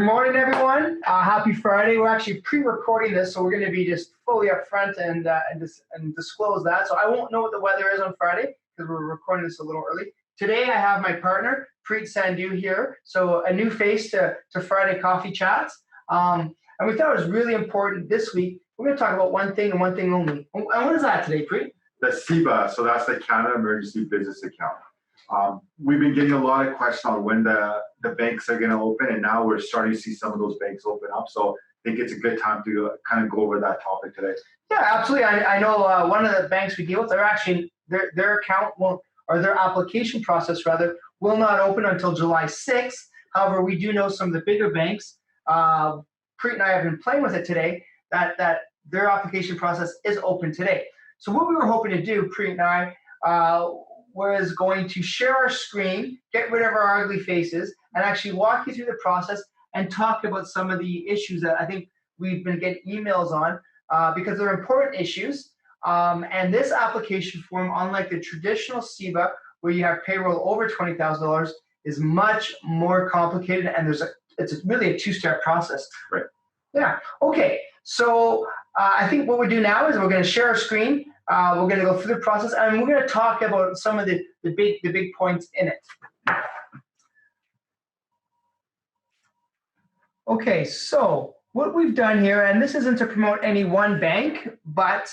morning, everyone. Happy Friday. We're actually pre-recording this, so we're going to be just fully upfront and disclose that. So I won't know what the weather is on Friday because we're recording this a little early. Today, I have my partner, Preet Sandhu here. So a new face to Friday Coffee Chats. And we thought it was really important this week. We're going to talk about one thing and one thing only. And what is that today, Preet? The CEBA, so that's the Canada Emergency Business Account. We've been getting a lot of questions on when the banks are going to open, and now we're starting to see some of those banks open up. So I think it's a good time to kind of go over that topic today. Yeah, absolutely. I know one of the banks we deal with, they're actually their account will, or their application process rather, will not open until July 6th. However, we do know some of the bigger banks. Preet and I have been playing with it today. That their application process is open today. So what we were hoping to do, Preet and I, was going to share our screen, get rid of our ugly faces, and actually walk you through the process and talk about some of the issues that I think we've been getting emails on because they're important issues. And this application form, unlike the traditional CEBA, where you have payroll over $20,000, is much more complicated, and it's really a two-step process. Right. Yeah. Okay. So I think what we do now is we're going to share our screen. We're going to go through the process, and we're going to talk about some of the big points in it. Okay, so what we've done here, and this isn't to promote any one bank, but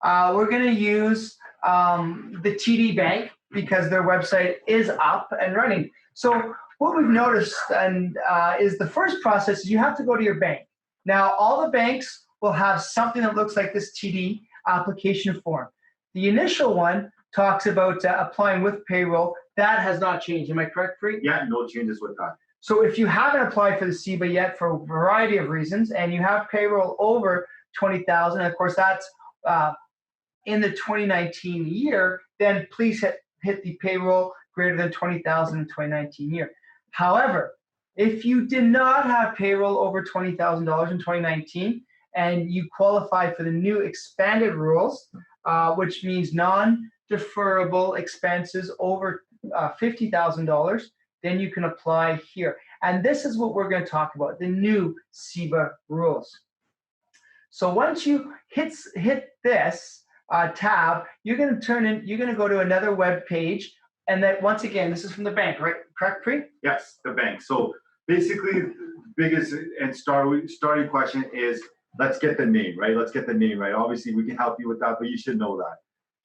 we're going to use the TD Bank because their website is up and running. So what we've noticed is the first process is you have to go to your bank. Now, all the banks will have something that looks like this TD application form. The initial one talks about applying with payroll. That has not changed. Am I correct, Preet? Yeah, no changes with that. So if you haven't applied for the CEBA yet for a variety of reasons, and you have payroll over $20,000, of course that's in the 2019 year, then please hit the payroll greater than $20,000 in 2019 year. However, if you did not have payroll over $20,000 in 2019 and you qualify for the new expanded rules, which means non-deferrable expenses over $50,000, then you can apply here. And this is what we're going to talk about, the new CEBA rules. So once you hit this tab, you're going to go to another web page. And that, once again, this is from the bank, right? Correct, Preet? Yes, the bank. So basically, biggest and starting question is, let's get the name, right? Let's get the name right. Obviously, we can help you with that, but you should know that.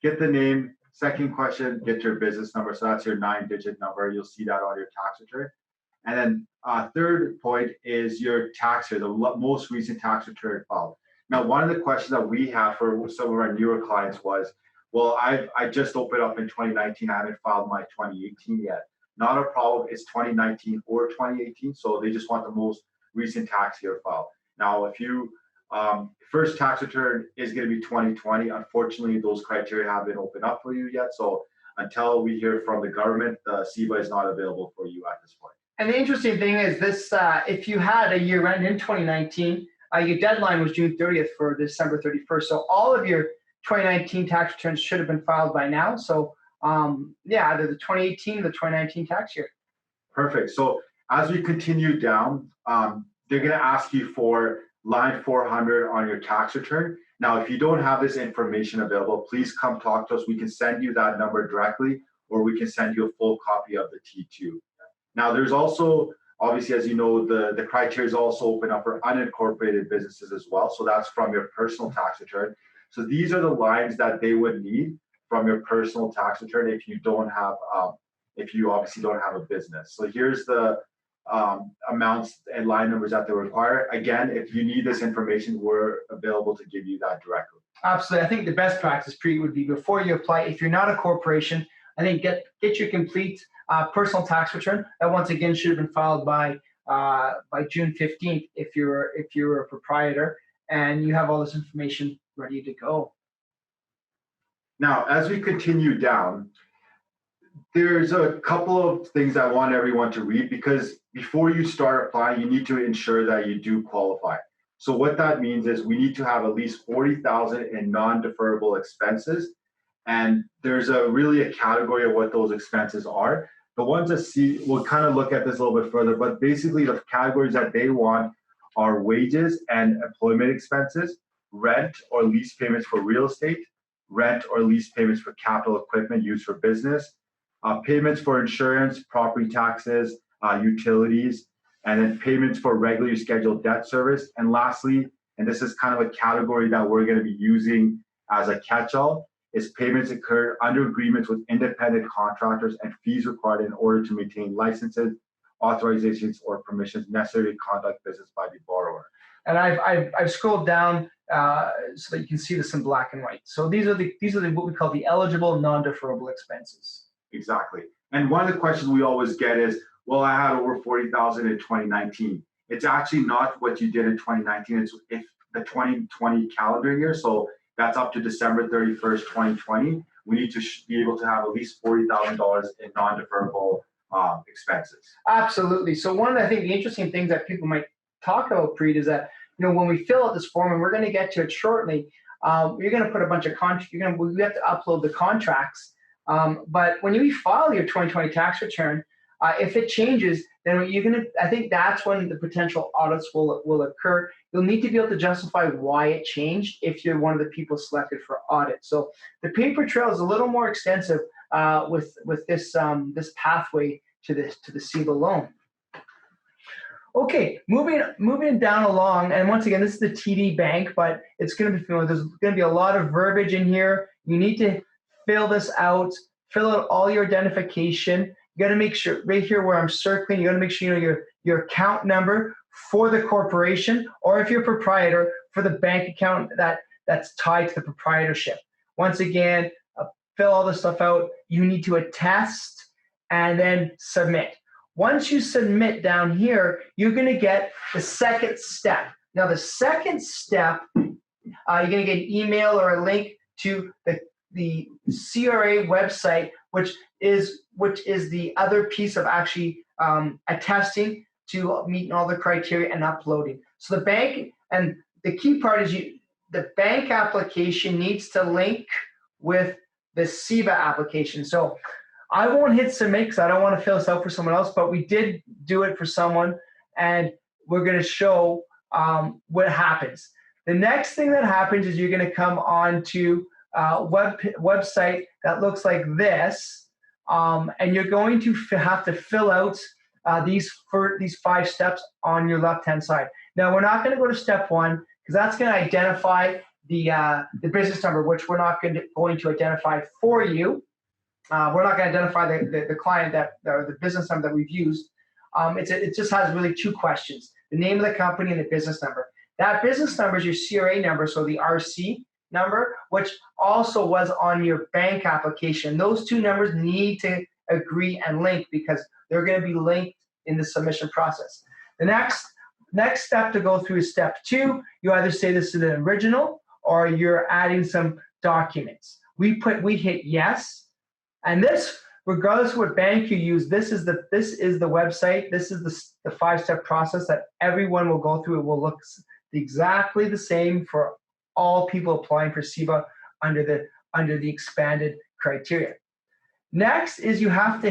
Get the name. Second question, get your business number. So that's your 9-digit number. You'll see that on your tax return. And then third point is your tax year, the most recent tax return filed. Now, one of the questions that we have for some of our newer clients was, well, I just opened up in 2019. I haven't filed my 2018 yet. Not a problem. It's 2019 or 2018. So they just want the most recent tax year filed. Now, if you first tax return is going to be 2020. Unfortunately, those criteria haven't opened up for you yet. So until we hear from the government, the CEBA is not available for you at this point. And the interesting thing is this, if you had a year end in 2019, your deadline was June 30th for December 31st. So all of your 2019 tax returns should have been filed by now. So yeah, either the 2018 or the 2019 tax year. Perfect. So as we continue down, they're going to ask you for line 400 on your tax return. Now, if you don't have this information available, please come talk to us. We can send you that number directly, or we can send you a full copy of the T2. Now, there's also, obviously, as you know, the criteria is also open up for unincorporated businesses as well. So that's from your personal tax return. So these are the lines that they would need from your personal tax return if you don't have, if you obviously don't have a business. So here's the amounts and line numbers that they require. Again, if you need this information, we're available to give you that directly. Absolutely. I think the best practice, Preet, would be before you apply, if you're not a corporation, I think get your complete personal tax return. That once again should have been filed by June 15th if you're a proprietor and you have all this information ready to go. Now, as we continue down, there's a couple of things I want everyone to read, because before you start applying, you need to ensure that you do qualify. So what that means is we need to have at least $40,000 in non-deferrable expenses. And there's really a category of what those expenses are. The ones that see, we'll kind of look at this a little bit further, but basically the categories that they want are wages and employment expenses, rent or lease payments for real estate, rent or lease payments for capital equipment used for business, payments for insurance, property taxes, utilities, and then payments for regularly scheduled debt service. And lastly, and this is kind of a category that we're going to be using as a catch-all, is payments incurred under agreements with independent contractors and fees required in order to maintain licenses, authorizations, or permissions necessary to conduct business by the borrower. And I've scrolled down so that you can see this in black and white. So these are what we call the eligible non-deferrable expenses. Exactly. And one of the questions we always get is, well, I had over 40,000 in 2019. It's actually not what you did in 2019. It's if the 2020 calendar year. So that's up to December 31st, 2020. We need to be able to have at least $40,000 in non-deferrable expenses. Absolutely. So one of the interesting things that people might talk about, Preet, is that when we fill out this form, and we're going to get to it shortly, you're going to put a bunch of we have to upload the contracts. But when you file your 2020 tax return, if it changes, then I think that's when the potential audits will occur. You'll need to be able to justify why it changed if you're one of the people selected for audit. So the paper trail is a little more extensive with this pathway to the CEBA loan. Okay, moving down along, and once again, this is the TD Bank, but it's going to be there's going to be a lot of verbiage in here. You need to fill this out, fill out all your identification. You got to make sure right here where I'm circling. You got to make sure you know your account number for the corporation, or if you're a proprietor, for the bank account that's tied to the proprietorship. Once again, fill all this stuff out. You need to attest and then submit. Once you submit down here, you're going to get the second step. Now, the second step, you're going to get an email or a link to the CRA website, which is the other piece of actually attesting to meeting all the criteria and uploading. So the bank, and the key part is the bank application needs to link with the CEBA application. So I won't hit submit because I don't want to fill this out for someone else, but we did do it for someone, and we're going to show what happens. The next thing that happens is you're going to come on to website that looks like this, and you're going to have to fill out these 5 steps on your left-hand side. Now, we're not going to go to step 1 because that's going to identify the business number, which we're not going to identify for you. We're not going to identify the client or the business number that we've used. It just has really 2 questions: the name of the company and the business number. That business number is your CRA number, so the RC number, which also was on your bank application. Those 2 numbers need to agree and link because they're going to be linked in the submission process. The next step to go through is step 2. You either say this is an original or you're adding some documents. We hit yes. And this, regardless of what bank you use, this is the website. This is the 5-step process that everyone will go through. It will look exactly the same for all people applying for CEBA under the expanded criteria. Next is you have to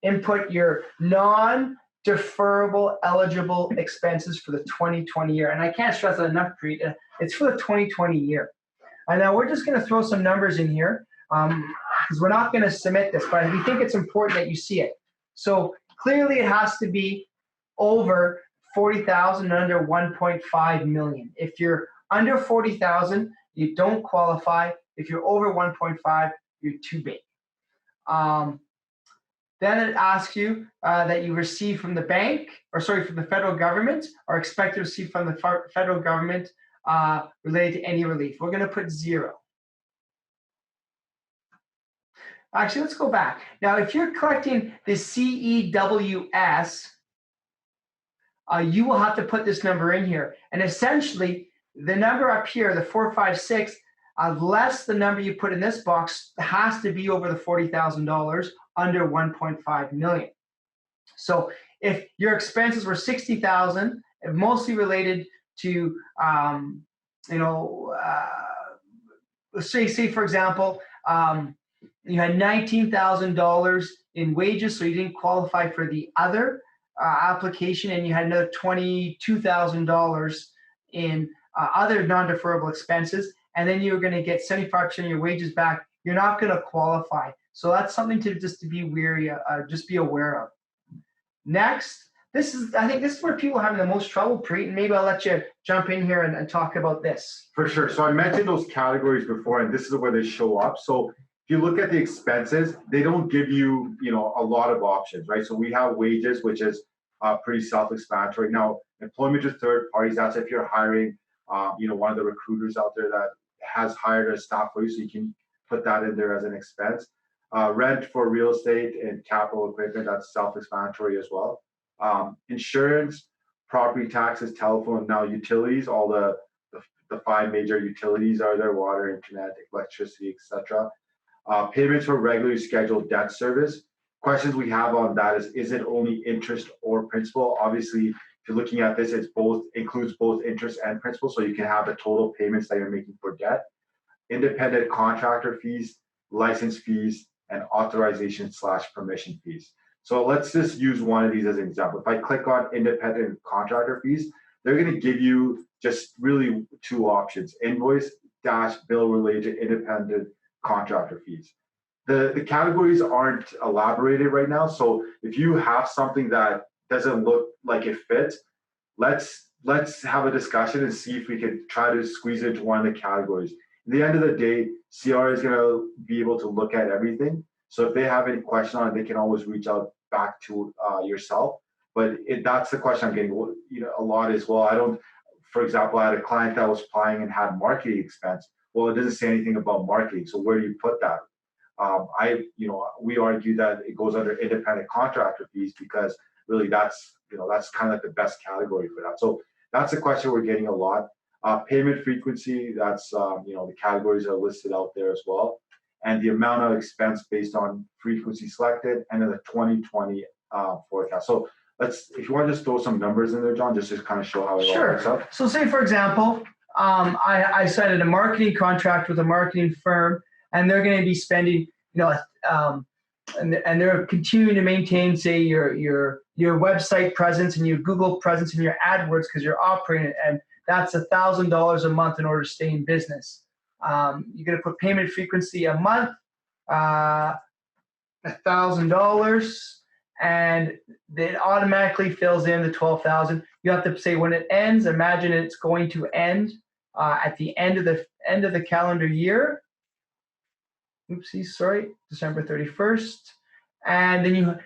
input your non-deferrable eligible expenses for the 2020 year. And I can't stress that enough, Preet. It's for the 2020 year. And now we're just going to throw some numbers in here. Because we're not going to submit this, but we think it's important that you see it. So clearly it has to be over 40,000 under 1.5 million. If you're under 40,000, you don't qualify. If you're over 1.5, you're too big. Then it asks you that you receive from the bank, from the federal government, or expect to receive from the federal government related to any relief. We're going to put 0. Actually, let's go back. Now, if you're collecting the CEWS, you will have to put this number in here. And essentially, the number up here, the 456, less the number you put in this box, has to be over the $40,000 under 1.5 million. So if your expenses were 60,000, mostly related to, say for example, You had $19,000 in wages, so you didn't qualify for the other application, and you had another $22,000 in other non-deferrable expenses, and then you were going to get 75% of your wages back. You're not going to qualify. So that's something to just to be wary, just be aware of. Next, I think this is where people are having the most trouble, Preet, and maybe I'll let you jump in here and talk about this. For sure. So I mentioned those categories before, and this is where they show up. So if you look at the expenses, they don't give you, a lot of options, right? So we have wages, which is pretty self-explanatory. Now, employment to third parties, that's if you're hiring, one of the recruiters out there that has hired a staff for you, so you can put that in there as an expense. Rent for real estate and capital equipment, that's self-explanatory as well. Insurance, property taxes, telephone, now utilities, all the five major utilities are there: water, internet, electricity, etc. Payments for regularly scheduled debt service. Questions we have on that is it only interest or principal? Obviously, if you're looking at this, includes both interest and principal, so you can have the total payments that you're making for debt. Independent contractor fees, license fees, and authorization/permission fees. So let's just use one of these as an example. If I click on independent contractor fees, they're going to give you just really two options: invoice-bill related independent contractor fees. The categories aren't elaborated right now. So if you have something that doesn't look like it fits, let's have a discussion and see if we can try to squeeze it into one of the categories. At the end of the day, CR is going to be able to look at everything. So if they have any question on it, they can always reach out back to yourself. But that's the question I'm getting a lot as well. For example, I had a client that was applying and had marketing expense. Well, it doesn't say anything about marketing. So where do you put that? We argue that it goes under independent contractor fees because really that's kind of like the best category for that. So that's a question we're getting a lot. Payment frequency, that's, the categories are listed out there as well. And the amount of expense based on frequency selected, and then the 2020 forecast. So if you want to just throw some numbers in there, John, just to kind of show how it all works out. So say, for example, I signed a marketing contract with a marketing firm, and they're going to be spending, and they're continuing to maintain, say, your website presence and your Google presence and your AdWords because you're operating, and that's $1,000 a month in order to stay in business. You're going to put payment frequency a month, $1,000, and it automatically fills in the 12,000. You have to say when it ends. Imagine it's going to end at the end of the calendar year. Oopsie, sorry, December 31st, and then you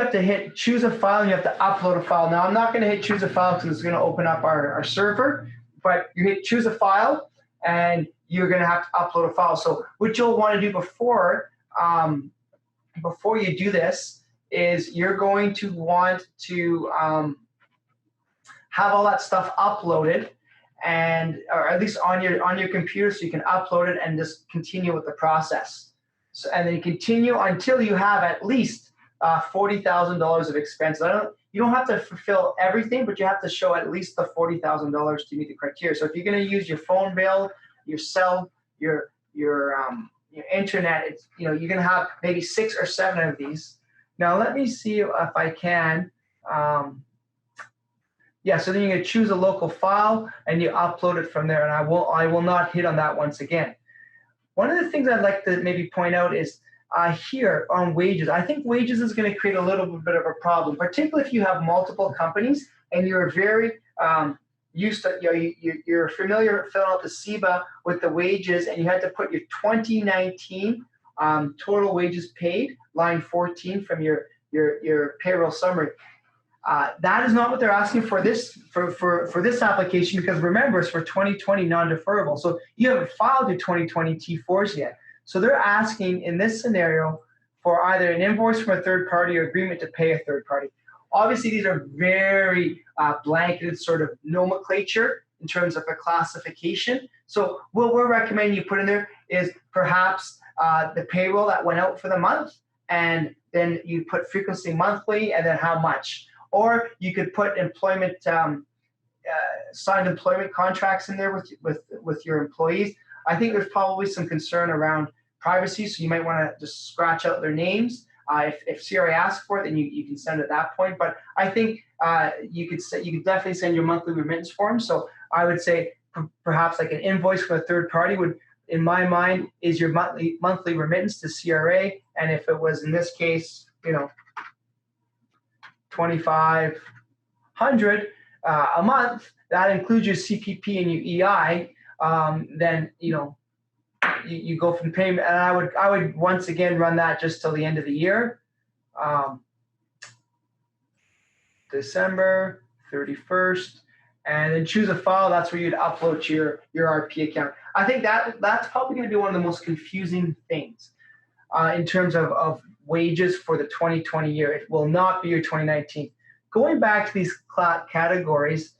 have to hit choose a file, and you have to upload a file. Now I'm not going to hit choose a file because it's going to open up our server, but you hit choose a file, and you're going to have to upload a file. So what you'll want to do before you do this is you're going to want to have all that stuff uploaded, or at least on your computer, so you can upload it and just continue with the process. So, and then you continue until you have at least $40,000 of expenses. You don't have to fulfill everything, but you have to show at least the $40,000 to meet the criteria. So if you're going to use your phone bill, your cell, your internet, you're going to have maybe 6 or 7 of these. Now let me see if I can. So then you're going to choose a local file and you upload it from there. And I will not hit on that once again. One of the things I'd like to maybe point out is here on wages. I think wages is going to create a little bit of a problem, particularly if you have multiple companies and you're very used to, you're familiar filling out the CEBA with the wages, and you had to put your 2019 total wages paid, line 14 from your payroll summary. That is not what they're asking for this application, because remember, it's for 2020 non-deferrable. So you haven't filed your 2020 T4s yet. So they're asking in this scenario for either an invoice from a third party or agreement to pay a third party. Obviously, these are very blanketed sort of nomenclature in terms of a classification. So what we're recommending you put in there is perhaps the payroll that went out for the month, and then you put frequency monthly, and then how much. Or you could put employment, signed employment contracts in there with your employees. I think there's probably some concern around privacy, so you might want to just scratch out their names. If CRA asks for it, then you can send at that point. But I think you could definitely send your monthly remittance form. So I would say perhaps like an invoice from a third party would, in my mind, is your monthly remittance to CRA. And if it was in this case, $2,500 a month, that includes your CPP and your EI. Then you go from payment, and I would once again run that just till the end of the year. December 31st, and then choose a file. That's where you'd upload to your RP account. I think that's probably going to be one of the most confusing things in terms of wages for the 2020 year. It will not be your 2019. Going back to these categories,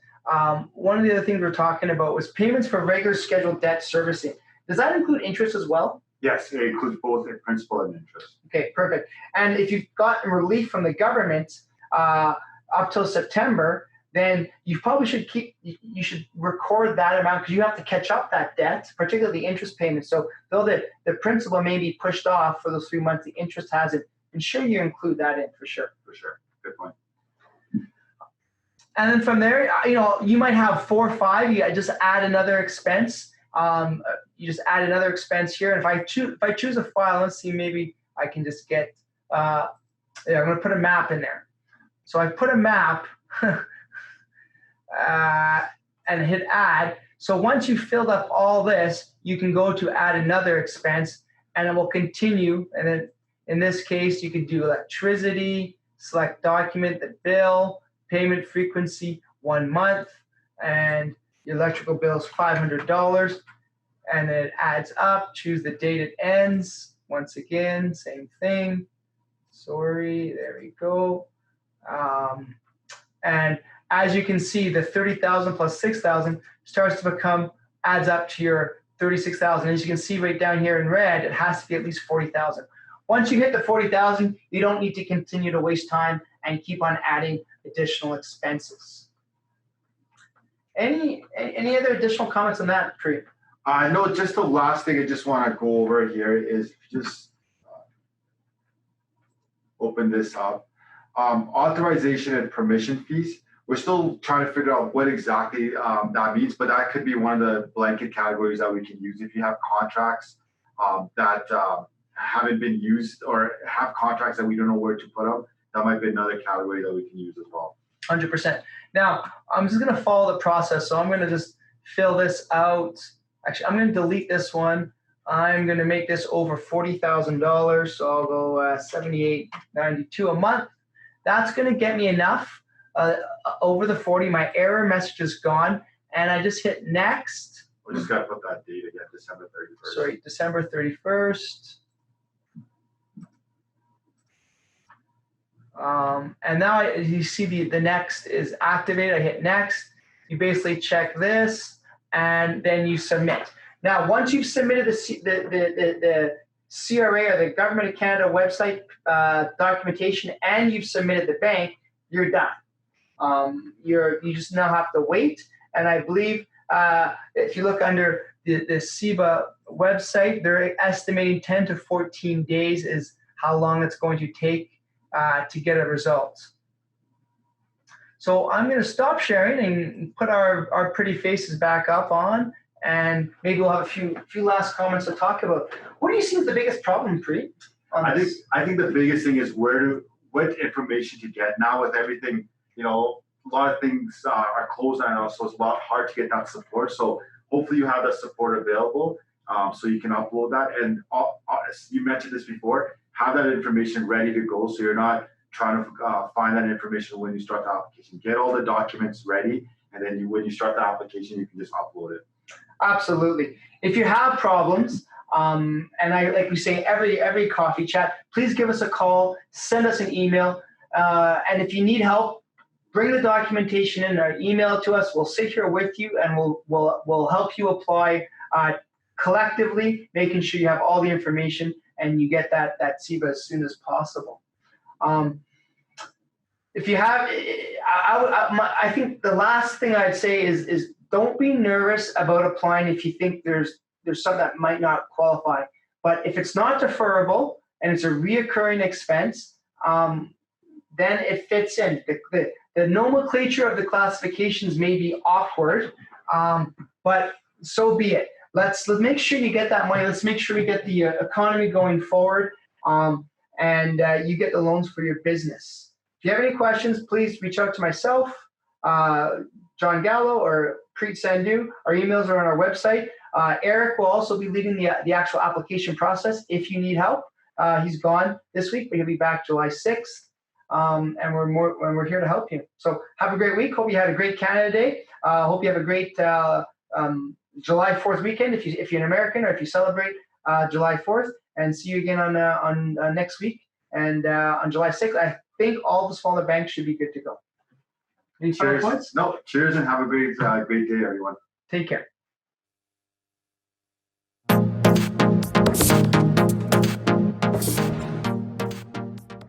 one of the other things we're talking about was payments for regular scheduled debt servicing. Does that include interest as well? Yes, it includes both principal and interest. Okay, perfect. And if you've gotten relief from the government up till September, then you probably you should record that amount, because you have to catch up that debt, particularly the interest payment. So though the principal may be pushed off for those 3 months, the interest hasn't. Ensure you include that in for sure. For sure. Good point. And then from there, you might have 4 or 5. You just add another expense. You just add another expense here. And if I choose a file, let's see, maybe I can just get. I'm going to put a map in there. So I put a map and hit add. So once you've filled up all this, you can go to add another expense, and it will continue. And then in this case, you can do electricity, select document, the bill, payment frequency, 1 month, and your electrical bill is $500. And then it adds up, choose the date it ends. Once again, same thing. Sorry, there we go. And as you can see, the 30,000 plus 6,000 starts to adds up to your 36,000. As you can see right down here in red, it has to be at least 40,000. Once you hit the 40,000, you don't need to continue to waste time and keep on adding additional expenses. Any other additional comments on that, Preet? No, just the last thing I just want to go over here is just open this up. Authorization and permission fees. We're still trying to figure out what exactly that means, but that could be one of the blanket categories that we can use. If you have contracts that haven't been used, or have contracts that we don't know where to put them, that might be another category that we can use as well. 100%. Now, I'm just going to follow the process. So I'm going to just fill this out. Actually, I'm going to delete this one. I'm going to make this over $40,000. So I'll go $78.92 a month. That's going to get me enough over the 40. My error message is gone. And I just hit next. We just got to put that date again, December 31st. Sorry, December 31st. And now you see the next is activated. I hit next. You basically check this, and then you submit. Now, once you've submitted the CRA, or the Government of Canada website documentation, and you've submitted the bank, you're done. You just now have to wait. And I believe if you look under the CEBA website, they're estimating 10 to 14 days is how long it's going to take to get a result. So I'm going to stop sharing and put our pretty faces back up on, and maybe we'll have a few last comments to talk about. What do you see as the biggest problem, Preet? I think the biggest thing is what information to get now with everything. A lot of things are closed right now, so it's a lot hard to get that support. So hopefully you have that support available, so you can upload that. And you mentioned this before, have that information ready to go, so you're not trying to find that information when you start the application. Get all the documents ready, and then when you start the application, you can just upload it. Absolutely. If you have problems, and like we say every coffee chat, please give us a call, send us an email, and if you need help, bring the documentation in or email it to us. We'll sit here with you, and we'll help you apply collectively, making sure you have all the information and you get that CEBA as soon as possible. If you have, I think the last thing I'd say is don't be nervous about applying if you think there's something that might not qualify. But if it's not deferrable and it's a reoccurring expense, then it fits in. The nomenclature of the classifications may be awkward, but so be it. Let's make sure you get that money. Let's make sure we get the economy going forward, and you get the loans for your business. If you have any questions, please reach out to myself, John Gallo, or Preet Sandhu. Our emails are on our website. Eric will also be leading the actual application process if you need help. He's gone this week, but he'll be back July 6th. And we're here to help you. So have a great week. Hope you had a great Canada Day. Hope you have a great July 4th weekend if you're an American or if you celebrate July 4th. And see you again on next week. And on July 6th, I think all the smaller banks should be good to go. Any final points? No, cheers and have a great day, everyone. Take care.